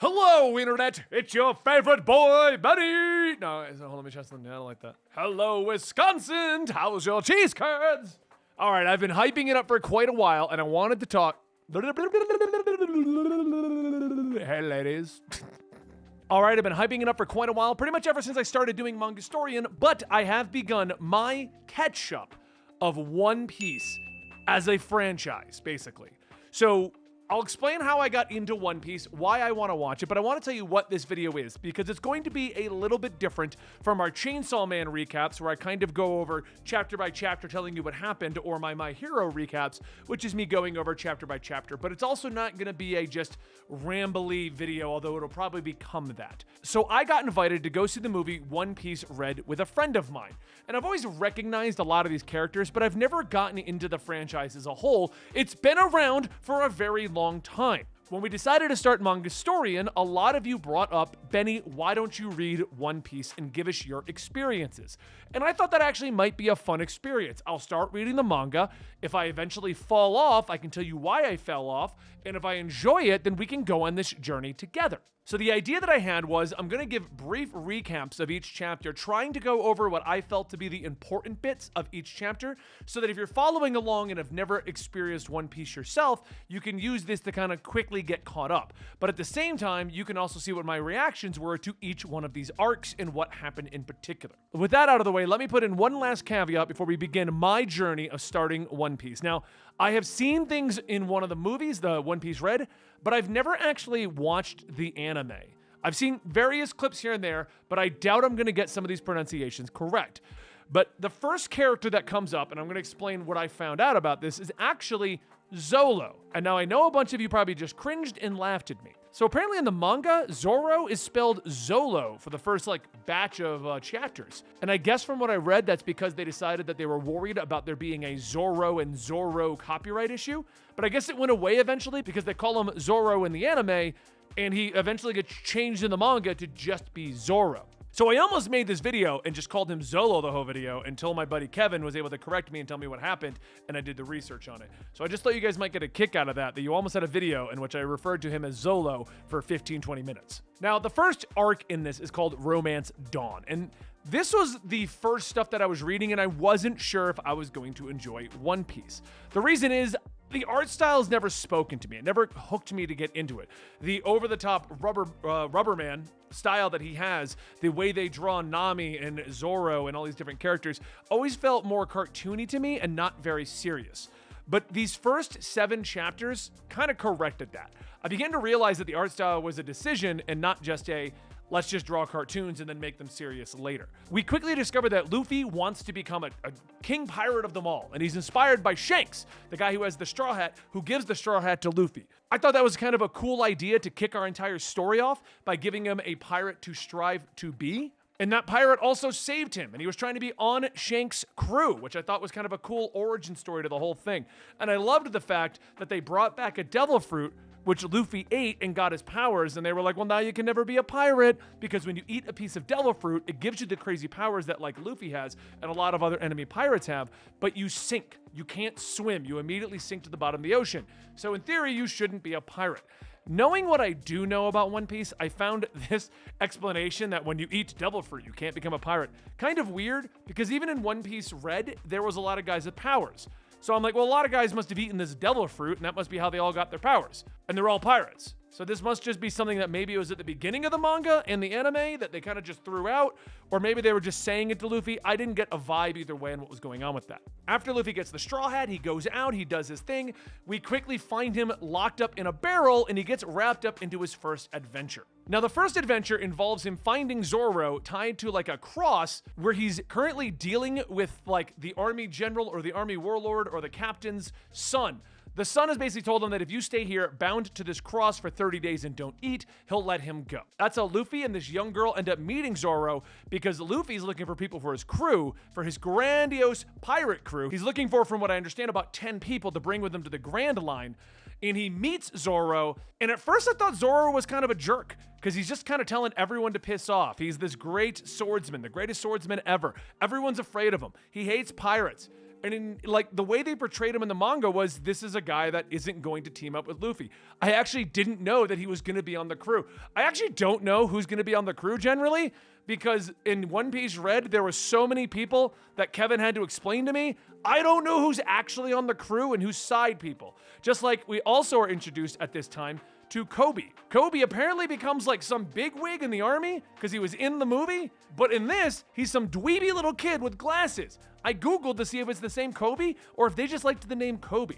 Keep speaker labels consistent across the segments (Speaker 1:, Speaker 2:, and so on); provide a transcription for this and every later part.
Speaker 1: Hello, Internet! It's your favorite boy, Benny! No, hold on, let me try something. I don't like that. Hello, Wisconsin! How's your cheese curds? All right, I've been hyping it up for quite a while, and I wanted to talk... Hey, ladies. All right, I've been hyping it up for quite a while, pretty much ever since I started doing Mangastorian, but I have begun my catch-up of One Piece as a franchise, basically. So I'll explain how I got into One Piece, why I want to watch it, but I want to tell you what this video is, because it's going to be a little bit different from our Chainsaw Man recaps, where I kind of go over chapter by chapter telling you what happened, or my Hero recaps, which is me going over chapter by chapter. But it's also not going to be a just rambly video, although it'll probably become that. So I got invited to go see the movie One Piece Red with a friend of mine. And I've always recognized a lot of these characters, but I've never gotten into the franchise as a whole. It's been around for a very long time. When we decided to start Mangastorian, a lot of you brought up, Benny, why don't you read One Piece and give us your experiences? And I thought that actually might be a fun experience. I'll start reading the manga. If I eventually fall off, I can tell you why I fell off. And if I enjoy it, then we can go on this journey together. So the idea that I had was I'm going to give brief recaps of each chapter, trying to go over what I felt to be the important bits of each chapter, so that if you're following along and have never experienced One Piece yourself, you can use this to kind of quickly get caught up. But at the same time, you can also see what my reactions were to each one of these arcs and what happened in particular. With that out of the way, let me put in one last caveat before we begin my journey of starting One Piece. Now, I have seen things in one of the movies, the One Piece Red, but I've never actually watched the anime. I've seen various clips here and there, but I doubt I'm going to get some of these pronunciations correct. But the first character that comes up, and I'm going to explain what I found out about this, is actually Zolo. And now I know a bunch of you probably just cringed and laughed at me. So apparently in the manga, Zoro is spelled Zolo for the first batch of chapters. And I guess from what I read, that's because they decided that they were worried about there being a Zoro and Zoro copyright issue. But I guess it went away eventually because they call him Zoro in the anime, and he eventually gets changed in the manga to just be Zoro. So I almost made this video and just called him Zolo the whole video until my buddy Kevin was able to correct me and tell me what happened, and I did the research on it. So I just thought you guys might get a kick out of that you almost had a video in which I referred to him as Zolo for 15-20 minutes. Now, the first arc in this is called Romance Dawn, and this was the first stuff that I was reading, and I wasn't sure if I was going to enjoy One Piece. The reason is, the art style has never spoken to me. It never hooked me to get into it. The over-the-top rubber man style that he has, the way they draw Nami and Zoro and all these different characters, always felt more cartoony to me and not very serious. But these first 7 chapters kind of corrected that. I began to realize that the art style was a decision and not just a let's just draw cartoons and then make them serious later. We quickly discovered that Luffy wants to become a king pirate of them all, and he's inspired by Shanks, the guy who has the straw hat, who gives the straw hat to Luffy. I thought that was kind of a cool idea to kick our entire story off by giving him a pirate to strive to be. And that pirate also saved him, and he was trying to be on Shanks' crew, which I thought was kind of a cool origin story to the whole thing. And I loved the fact that they brought back a devil fruit, which Luffy ate and got his powers, and they were like, well, now you can never be a pirate, because when you eat a piece of devil fruit, it gives you the crazy powers that Luffy has and a lot of other enemy pirates have, but you sink. You can't swim. You immediately sink to the bottom of the ocean. So in theory, you shouldn't be a pirate. Knowing what I do know about One Piece, I found this explanation that when you eat devil fruit, you can't become a pirate kind of weird, because even in One Piece Red, there was a lot of guys with powers. So I'm like, well, a lot of guys must have eaten this devil fruit, and that must be how they all got their powers. And they're all pirates. So this must just be something that maybe it was at the beginning of the manga and the anime that they kind of just threw out, or maybe they were just saying it to Luffy. I didn't get a vibe either way on what was going on with that. After Luffy gets the straw hat, he goes out, he does his thing. We quickly find him locked up in a barrel, and he gets wrapped up into his first adventure. Now, the first adventure involves him finding Zoro tied to a cross where he's currently dealing with the army general or the army warlord or the captain's son. The son has basically told him that if you stay here bound to this cross for 30 days and don't eat, he'll let him go. That's how Luffy and this young girl end up meeting Zoro, because Luffy's looking for people for his crew, for his grandiose pirate crew. He's looking for, from what I understand, about 10 people to bring with him to the Grand Line. And he meets Zoro, and at first I thought Zoro was kind of a jerk, because he's just kind of telling everyone to piss off. He's this great swordsman, the greatest swordsman ever. Everyone's afraid of him. He hates pirates. And like the way they portrayed him in the manga was this is a guy that isn't going to team up with Luffy. I actually didn't know that he was going to be on the crew. I actually don't know who's going to be on the crew generally, because in One Piece Red, there were so many people that Kevin had to explain to me. I don't know who's actually on the crew and who's side people. Just like we also are introduced at this time to Kobe. Kobe apparently becomes like some bigwig in the army because he was in the movie, but in this, he's some dweeby little kid with glasses. I Googled to see if it's the same Kobe or if they just liked the name Kobe.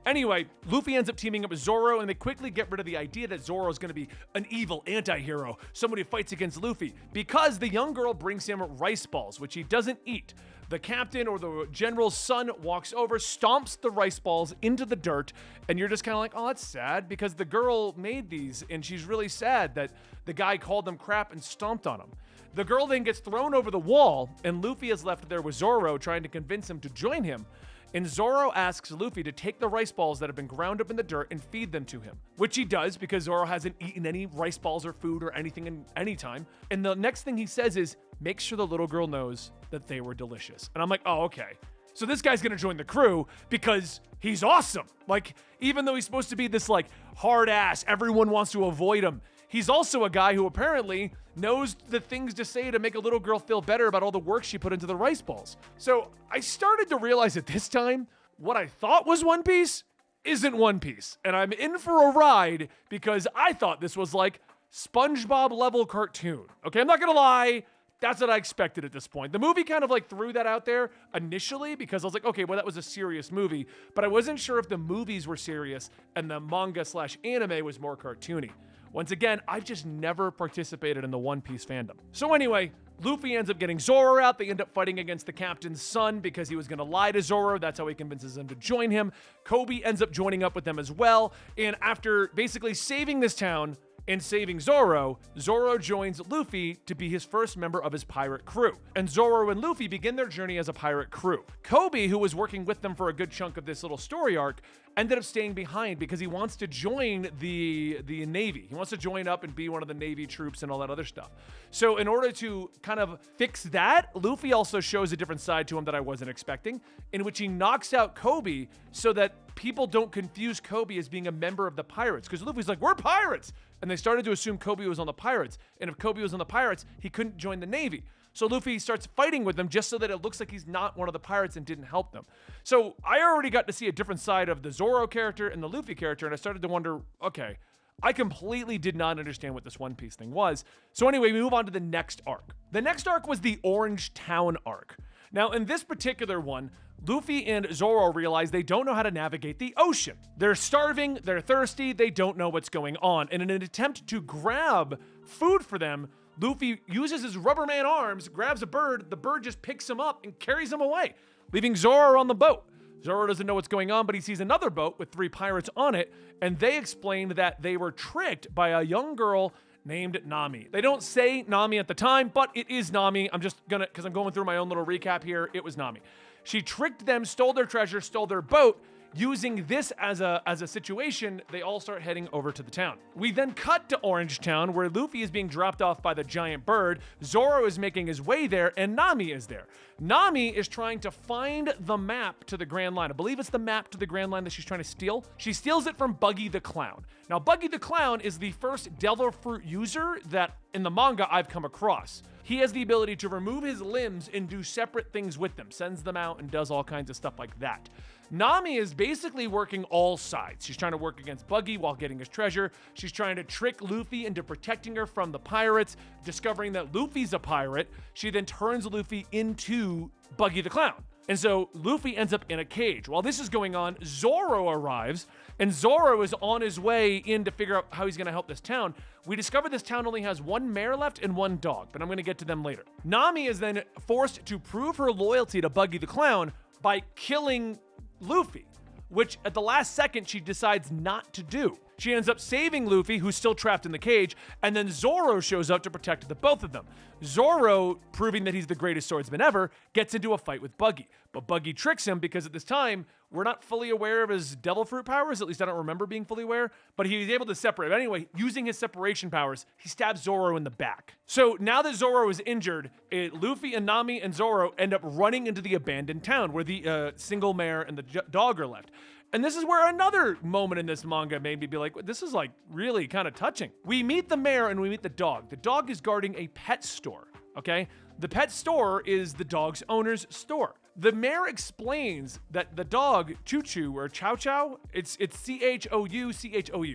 Speaker 1: Anyway, Luffy ends up teaming up with Zoro, and they quickly get rid of the idea that Zoro is going to be an evil anti-hero, somebody who fights against Luffy, because the young girl brings him rice balls, which he doesn't eat. The captain or the general's son walks over, stomps the rice balls into the dirt, and you're just kind of like, oh, that's sad, because the girl made these, and she's really sad that the guy called them crap and stomped on them. The girl then gets thrown over the wall, and Luffy is left there with Zoro trying to convince him to join him. And Zoro asks Luffy to take the rice balls that have been ground up in the dirt and feed them to him, which he does because Zoro hasn't eaten any rice balls or food or anything in any time. And the next thing he says is, make sure the little girl knows that they were delicious. And I'm like, oh, okay. So this guy's gonna join the crew because he's awesome. Like, even though he's supposed to be this like hard ass, everyone wants to avoid him, he's also a guy who apparently knows the things to say to make a little girl feel better about all the work she put into the rice balls. So I started to realize at this time, what I thought was One Piece isn't One Piece. And I'm in for a ride because I thought this was like SpongeBob level cartoon. Okay, I'm not gonna lie. That's what I expected at this point. The movie kind of like threw that out there initially because I was like, okay, well, that was a serious movie, but I wasn't sure if the movies were serious and the manga/anime was more cartoony. Once again, I've just never participated in the One Piece fandom. So anyway, Luffy ends up getting Zoro out. They end up fighting against the captain's son because he was going to lie to Zoro. That's how he convinces him to join him. Kobe ends up joining up with them as well. And after basically saving this town and saving Zoro, Zoro joins Luffy to be his first member of his pirate crew. And Zoro and Luffy begin their journey as a pirate crew. Kobe, who was working with them for a good chunk of this little story arc, ended up staying behind because he wants to join the Navy. He wants to join up and be one of the Navy troops and all that other stuff. So in order to kind of fix that, Luffy also shows a different side to him that I wasn't expecting, in which he knocks out Kobe so that people don't confuse Kobe as being a member of the pirates. Because Luffy's like, we're pirates! And they started to assume Kobe was on the pirates. And if Kobe was on the pirates, he couldn't join the Navy. So Luffy starts fighting with them just so that it looks like he's not one of the pirates and didn't help them. So I already got to see a different side of the Zoro character and the Luffy character, and I started to wonder, okay, I completely did not understand what this One Piece thing was. So anyway, we move on to the next arc. The next arc was the Orange Town arc. Now, in this particular one, Luffy and Zoro realize they don't know how to navigate the ocean. They're starving, they're thirsty, they don't know what's going on. And in an attempt to grab food for them, Luffy uses his Rubberman arms, grabs a bird, the bird just picks him up and carries him away, leaving Zoro on the boat. Zoro doesn't know what's going on, but he sees another boat with 3 pirates on it, and they explain that they were tricked by a young girl named Nami. They don't say Nami at the time, but it is Nami. I'm just gonna, because I'm going through my own little recap here, it was Nami. She tricked them, stole their treasure, stole their boat. Using this as a situation, they all start heading over to the town. We then cut to Orange Town, where Luffy is being dropped off by the giant bird, Zoro is making his way there, and Nami is there. Nami is trying to find the map to the Grand Line. I believe it's the map to the Grand Line that she's trying to steal. She steals it from Buggy the Clown. Now, Buggy the Clown is the first Devil Fruit user that, in the manga, I've come across. He has the ability to remove his limbs and do separate things with them, sends them out and does all kinds of stuff like that. Nami is basically working all sides. She's trying to work against Buggy while getting his treasure. She's trying to trick Luffy into protecting her from the pirates. Discovering that Luffy's a pirate, she then turns Luffy into Buggy the Clown. And so Luffy ends up in a cage. While this is going on, Zoro arrives, and Zoro is on his way in to figure out how he's going to help this town. We discover this town only has 1 mare left and 1 dog, but I'm going to get to them later. Nami is then forced to prove her loyalty to Buggy the Clown by killing Luffy, which at the last second she decides not to do. She ends up saving Luffy, who's still trapped in the cage, and then Zoro shows up to protect the both of them. Zoro, proving that he's the greatest swordsman ever, gets into a fight with Buggy. But Buggy tricks him because at this time, we're not fully aware of his devil fruit powers. At least I don't remember being fully aware. But he was able to separate. But anyway, using his separation powers, he stabs Zoro in the back. So now that Zoro is injured, Luffy and Nami and Zoro end up running into the abandoned town where the single mare and the dog are left. And this is where another moment in this manga made me be like, this is like really kind of touching. We meet the mare and we meet the dog. The dog is guarding a pet store, okay? The pet store is the dog's owner's store. The mare explains that the dog, Choo Choo or Chow Chow, it's C-H-O-U.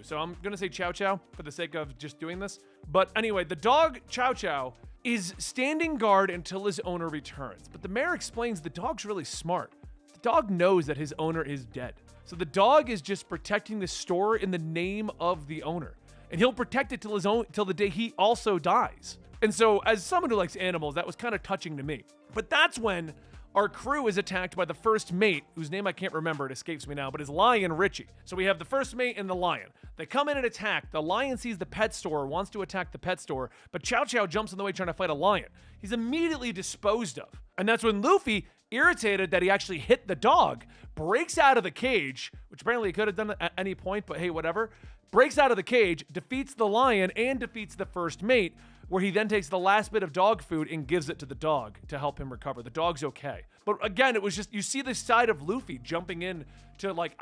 Speaker 1: So I'm gonna say Chow Chow for the sake of just doing this. But anyway, the dog, Chow Chow, is standing guard until his owner returns. But the mare explains the dog's really smart. The dog knows that his owner is dead. So the dog is just protecting the store in the name of the owner. And he'll protect it till the day he also dies. And so as someone who likes animals, that was kind of touching to me. But that's when our crew is attacked by the first mate, whose name I can't remember, it escapes me now, but is Lion Richie. So we have the first mate and the lion. They come in and attack. The lion sees the pet store, wants to attack the pet store, but Chow Chow jumps in the way trying to fight a lion. He's immediately disposed of. And that's when Luffy, irritated that he actually hit the dog, breaks out of the cage, which apparently he could have done at any point, but hey, whatever. Breaks out of the cage, defeats the lion, and defeats the first mate, where he then takes the last bit of dog food and gives it to the dog to help him recover. The dog's okay. But again, it was just, you see this side of Luffy jumping in to like,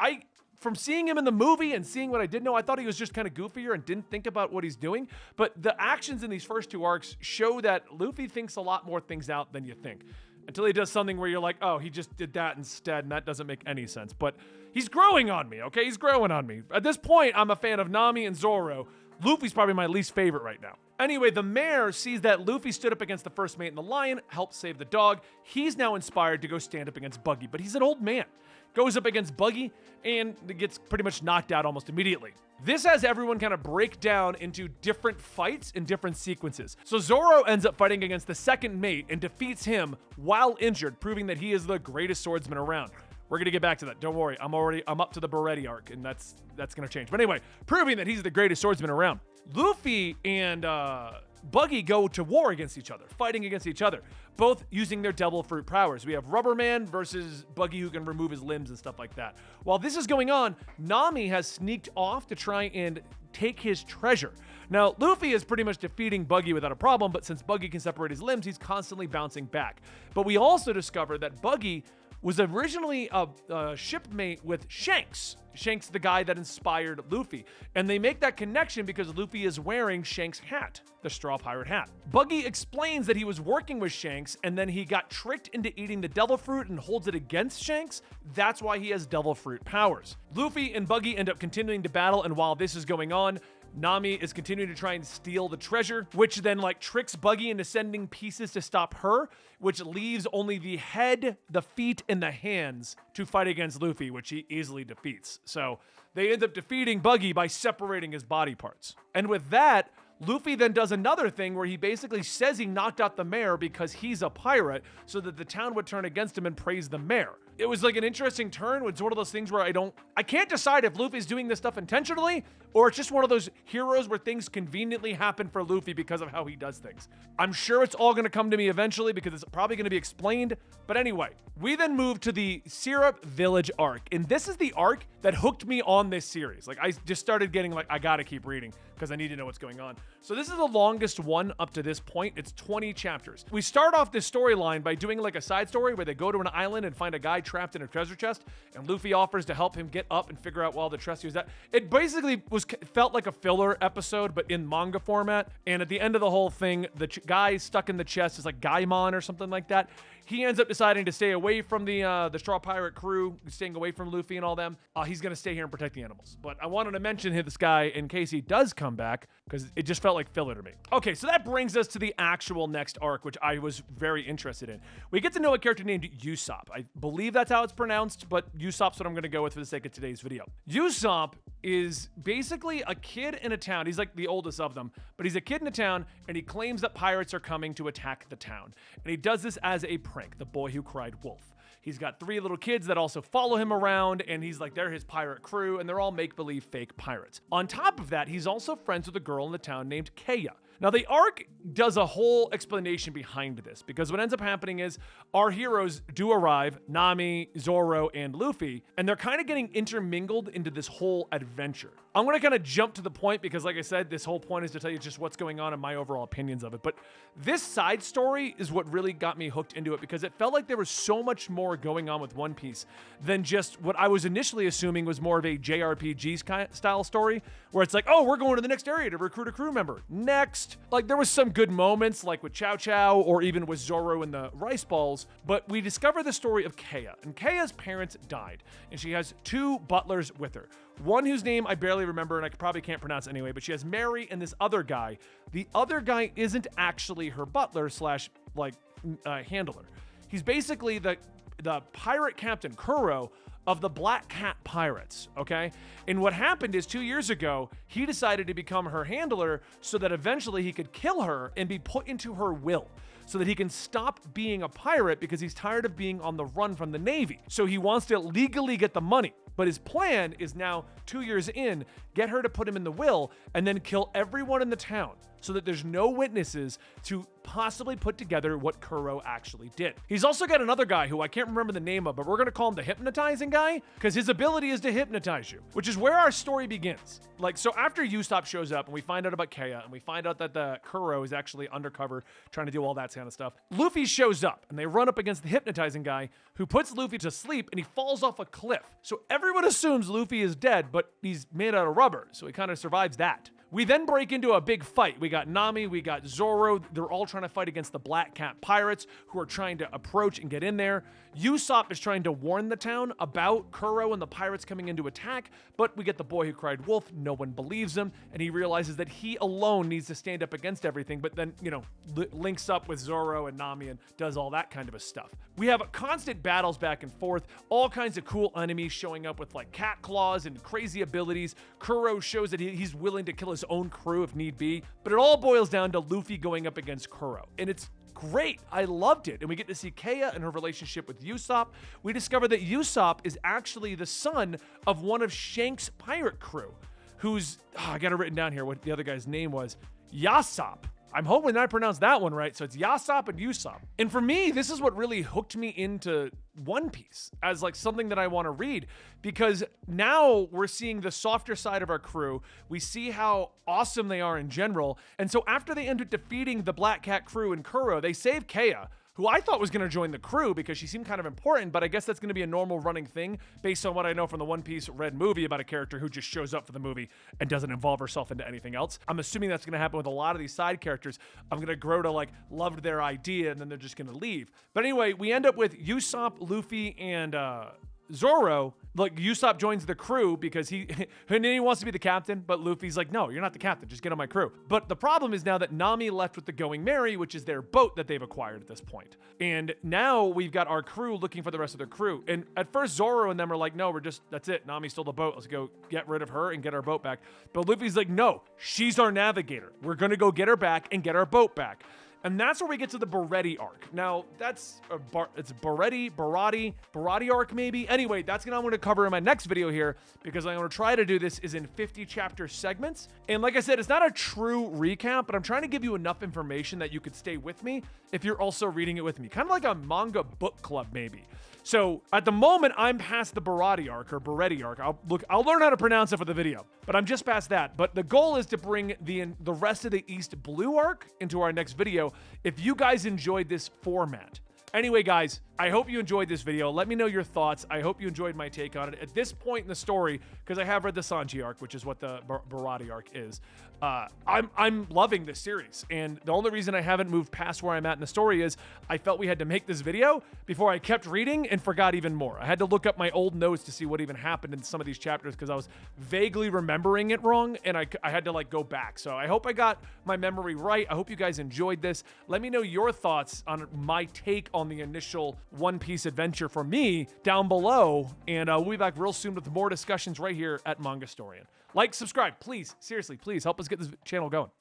Speaker 1: from seeing him in the movie and seeing what I did know, I thought he was just kind of goofier and didn't think about what he's doing. But the actions in these first two arcs show that Luffy thinks a lot more things out than you think. Until he does something where you're like, oh, he just did that instead, and that doesn't make any sense. But he's growing on me, okay? He's growing on me. At this point, I'm a fan of Nami and Zoro. Luffy's probably my least favorite right now. Anyway, the mare sees that Luffy stood up against the first mate and the lion, helped save the dog. He's now inspired to go stand up against Buggy, but he's an old man. Goes up against Buggy and gets pretty much knocked out almost immediately. This has everyone kind of break down into different fights in different sequences. So Zoro ends up fighting against the second mate and defeats him while injured, proving that he is the greatest swordsman around. We're gonna get back to that. Don't worry, I'm up to the Beretti arc, and that's gonna change. But anyway, proving that he's the greatest swordsman around. Luffy and Buggy go to war against each other, fighting against each other, both using their devil fruit powers. We have Rubber Man versus Buggy, who can remove his limbs and stuff like that. While this is going on, Nami has sneaked off to try and take his treasure. Now, Luffy is pretty much defeating Buggy without a problem, but since Buggy can separate his limbs, he's constantly bouncing back. But we also discover that Buggy was originally a shipmate with Shanks. Shanks, the guy that inspired Luffy. And they make that connection because Luffy is wearing Shanks' hat, the straw pirate hat. Buggy explains that he was working with Shanks and then he got tricked into eating the devil fruit and holds it against Shanks. That's why he has devil fruit powers. Luffy and Buggy end up continuing to battle, and while this is going on, Nami is continuing to try and steal the treasure, which then like tricks Buggy into sending pieces to stop her, which leaves only the head, the feet, and the hands to fight against Luffy, which he easily defeats. So they end up defeating Buggy by separating his body parts. And with that, Luffy then does another thing where he basically says he knocked out the mayor because he's a pirate, so that the town would turn against him and praise the mayor. It was like an interesting turn. It's one of those things where I can't decide if Luffy's doing this stuff intentionally or it's just one of those heroes where things conveniently happen for Luffy because of how he does things. I'm sure it's all going to come to me eventually because it's probably going to be explained. But anyway, we then move to the Syrup Village arc. And this is the arc that hooked me on this series. Like I just started getting like, I got to keep reading because I need to know what's going on. So this is the longest one up to this point. It's 20 chapters. We start off this storyline by doing like a side story where they go to an island and find a guy trapped in a treasure chest, and Luffy offers to help him get up and figure out where all the treasure is at. It basically felt like a filler episode, but in manga format. And at the end of the whole thing, the guy stuck in the chest is like Gaimon or something like that. He ends up deciding to stay away from the Straw Pirate crew, staying away from Luffy and all them. He's going to stay here and protect the animals. But I wanted to mention this guy in case he does come back, because it just felt like filler to me. Okay, so that brings us to the actual next arc, which I was very interested in. We get to know a character named Usopp. I believe that's how it's pronounced, but Usopp's what I'm going to go with for the sake of today's video. Usopp is basically a kid in a town. He's like the oldest of them, but he's a kid in a town, and he claims that pirates are coming to attack the town. And he does this as a prank, the boy who cried wolf. He's got 3 little kids that also follow him around, and he's like, they're his pirate crew, and they're all make-believe fake pirates. On top of that, he's also friends with a girl in the town named Kaya. Now, the arc does a whole explanation behind this, because what ends up happening is our heroes do arrive, Nami, Zoro, and Luffy, and they're kind of getting intermingled into this whole adventure. I'm going to kind of jump to the point because, like I said, this whole point is to tell you just what's going on and my overall opinions of it. But this side story is what really got me hooked into it, because it felt like there was so much more going on with One Piece than just what I was initially assuming was more of a JRPG style story, where it's like, oh, we're going to the next area to recruit a crew member. Next. Like, there was some good moments, like with Chow Chow or even with Zoro and the rice balls, but we discover the story of Kaya, and Kaya's parents died, and she has 2 butlers with her. One whose name I barely remember, and I probably can't pronounce anyway, but she has Mary and this other guy. The other guy isn't actually her butler slash, like, handler. He's basically the pirate captain, Kuro, of the Black Cat Pirates, okay? And what happened is 2 years ago, he decided to become her handler so that eventually he could kill her and be put into her will, so that he can stop being a pirate because he's tired of being on the run from the Navy. So he wants to legally get the money. But his plan is now, 2 years in, get her to put him in the will and then kill everyone in the town so that there's no witnesses to possibly put together what Kuro actually did. He's also got another guy who I can't remember the name of, but we're going to call him the hypnotizing guy, because his ability is to hypnotize you, which is where our story begins. Like, so after Usopp shows up and we find out about Kaya and we find out that the Kuro is actually undercover trying to do all that kind of stuff, Luffy shows up and they run up against the hypnotizing guy, who puts Luffy to sleep, and he falls off a cliff. So everyone assumes Luffy is dead, but he's made out of rubber, so he kind of survives that. We then break into a big fight. We got Nami, we got Zoro. They're all trying to fight against the Black Cat Pirates, who are trying to approach and get in there. Usopp is trying to warn the town about Kuro and the pirates coming into attack, but we get the boy who cried wolf. No one believes him, and he realizes that he alone needs to stand up against everything, but then, you know, links up with Zoro and Nami and does all that kind of a stuff. We have constant battles back and forth, all kinds of cool enemies showing up with like cat claws and crazy abilities. Kuro shows that he's willing to kill his own crew if need be, but it all boils down to Luffy going up against Kuro, and it's great. I loved it. And we get to see Kaya and her relationship with Usopp. We discover that Usopp is actually the son of one of Shank's pirate crew, who's, I got it written down here what the other guy's name was, Yasopp. I'm hoping I pronounced that one right. So it's Yasopp and Usopp. And for me, this is what really hooked me into One Piece as like something that I want to read, because now we're seeing the softer side of our crew. We see how awesome they are in general. And so after they end up defeating the Black Cat crew and Kuro, they save Kaya, who I thought was going to join the crew because she seemed kind of important, but I guess that's going to be a normal running thing based on what I know from the One Piece Red movie about a character who just shows up for the movie and doesn't involve herself into anything else. I'm assuming that's going to happen with a lot of these side characters. I'm going to grow to like love their idea and then they're just going to leave. But anyway, we end up with Usopp, Luffy, and Zoro. Like, Usopp joins the crew because he wants to be the captain, but Luffy's like, no, you're not the captain, just get on my crew. But the problem is now that Nami left with the Going Merry, which is their boat that they've acquired at this point. And now we've got our crew looking for the rest of their crew. And at first Zoro and them are like, no, that's it. Nami stole the boat. Let's go get rid of her and get our boat back. But Luffy's like, no, she's our navigator. We're going to go get her back and get our boat back. And that's where we get to the Baretti arc. Now, that's it's Baretti arc maybe. Anyway, that's what I'm going to cover in my next video here, because I'm going to try to do this is in 50 chapter segments. And like I said, it's not a true recap, but I'm trying to give you enough information that you could stay with me if you're also reading it with me. Kind of like a manga book club maybe. So at the moment, I'm past the Baretti arc or Baretti arc. I'll learn how to pronounce it for the video, but I'm just past that. But the goal is to bring the rest of the East Blue arc into our next video if you guys enjoyed this format. Anyway, guys, I hope you enjoyed this video. Let me know your thoughts. I hope you enjoyed my take on it. At this point in the story, because I have read the Sanji arc, which is what the Baretti arc is, I'm loving this series. And the only reason I haven't moved past where I'm at in the story is I felt we had to make this video before I kept reading and forgot even more. I had to look up my old notes to see what even happened in some of these chapters because I was vaguely remembering it wrong, and I had to like go back. So I hope I got my memory right. I hope you guys enjoyed this. Let me know your thoughts on my take on the initial One Piece adventure for me down below, and we'll be back real soon with more discussions right here at Mangastorian. Like, subscribe, please. Seriously, please help us get this channel going.